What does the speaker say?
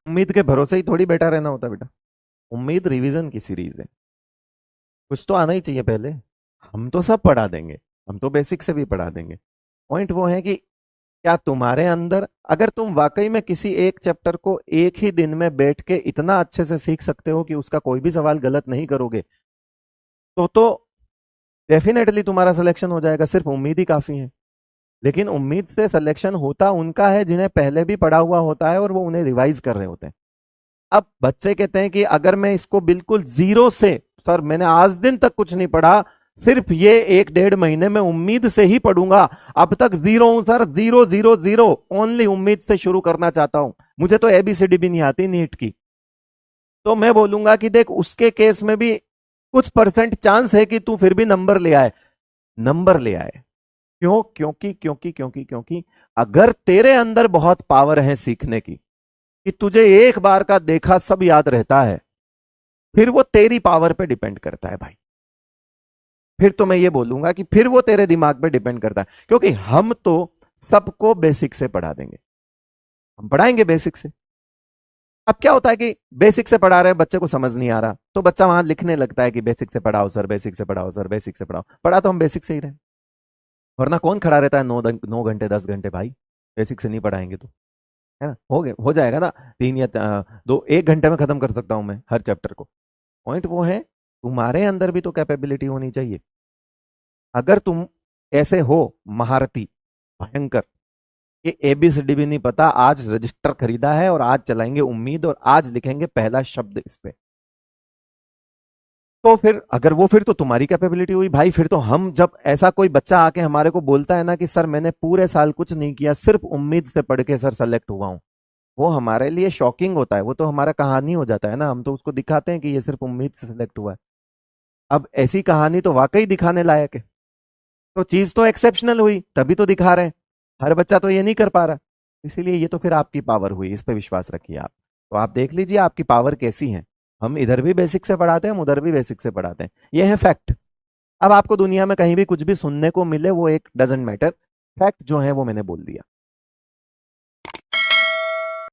उम्मीद के भरोसे ही थोड़ी बैठा रहना होता बेटा। उम्मीद रिवीजन की सीरीज है, कुछ तो आना ही चाहिए पहले। हम तो सब पढ़ा देंगे, हम तो बेसिक से भी पढ़ा देंगे। पॉइंट वो है कि क्या तुम्हारे अंदर, अगर तुम वाकई में किसी एक चैप्टर को एक ही दिन में बैठ के इतना अच्छे से सीख सकते हो कि उसका कोई भी सवाल गलत नहीं करोगे, तो डेफिनेटली तुम्हारा सिलेक्शन हो जाएगा। सिर्फ उम्मीद ही काफी है। लेकिन उम्मीद से सिलेक्शन होता उनका है जिन्हें पहले भी पढ़ा हुआ होता है और वो उन्हें रिवाइज कर रहे होते हैं। अब बच्चे कहते हैं कि अगर मैं इसको बिल्कुल जीरो से, सर मैंने आज दिन तक कुछ नहीं पढ़ा, सिर्फ ये 1 डेढ़ महीने में उम्मीद से ही पढ़ूंगा, अब तक जीरो हूं sir, zero zero zero, only उम्मीद से शुरू करना चाहता हूं, मुझे तो एबीसीडी भी नहीं आती नीट की। तो मैं बोलूंगा कि देख, उसके केस में भी कुछ परसेंट चांस है कि तू फिर भी नंबर ले आए। नंबर ले आए क्यों? क्योंकि अगर तेरे अंदर बहुत पावर है सीखने की, कि तुझे एक बार का देखा सब याद रहता है, फिर वो तेरी पावर पे डिपेंड करता है भाई। फिर तो मैं ये बोलूंगा कि फिर वो तेरे दिमाग पे डिपेंड करता है, क्योंकि हम तो सबको बेसिक से पढ़ा देंगे, हम पढ़ाएंगे बेसिक से। अब क्या होता है कि बेसिक से पढ़ा रहे हैं, बच्चे को समझ नहीं आ रहा, तो बच्चा वहां लिखने लगता है कि बेसिक से पढ़ाओ सर, बेसिक से पढ़ाओ सर, बेसिक से पढ़ाओ। पढ़ा तो हम बेसिक से ही रहे, वरना कौन खड़ा रहता है 9 घंटे 10 घंटे भाई, बेसिक से नहीं पढ़ाएंगे तो। है ना, हो गए, हो जाएगा ना। 1 घंटे में खत्म कर सकता हूं मैं हर चैप्टर को। पॉइंट वो है, तुम्हारे अंदर भी तो कैपेबिलिटी होनी चाहिए। अगर तुम ऐसे हो महारथी, भयंकर, ये एबीसीडी भी नहीं पता, आज रजिस्टर खरीदा है और आज चलाएंगे उम्मीद और आज लिखेंगे पहला शब्द इस पे, तो फिर अगर वो, फिर तो तुम्हारी कैपेबिलिटी हुई भाई। फिर तो हम, जब ऐसा कोई बच्चा आके हमारे को बोलता है ना कि सर मैंने पूरे साल कुछ नहीं किया, सिर्फ उम्मीद से पढ़ के सर सेलेक्ट हुआ हूं, वो हमारे लिए शॉकिंग होता है। वो तो हमारा कहानी हो जाता है ना, हम तो उसको दिखाते हैं कि ये सिर्फ उम्मीद से सिलेक्ट हुआ है। अब ऐसी कहानी तो वाकई दिखाने लायक है, तो चीज तो एक्सेप्शनल हुई, तभी तो दिखा रहे हैं। हर बच्चा तो ये नहीं कर पा रहा, इसीलिए ये तो फिर आपकी पावर हुई, इस पे विश्वास रखिए आप। तो आप देख लीजिए आपकी पावर कैसी है। हम इधर भी बेसिक से पढ़ाते हैं, हम उधर भी बेसिक से पढ़ाते हैं, ये है फैक्ट। अब आपको दुनिया में कहीं भी कुछ भी सुनने को मिले, वो एक डजेंट मैटर, फैक्ट जो है वो मैंने बोल दिया।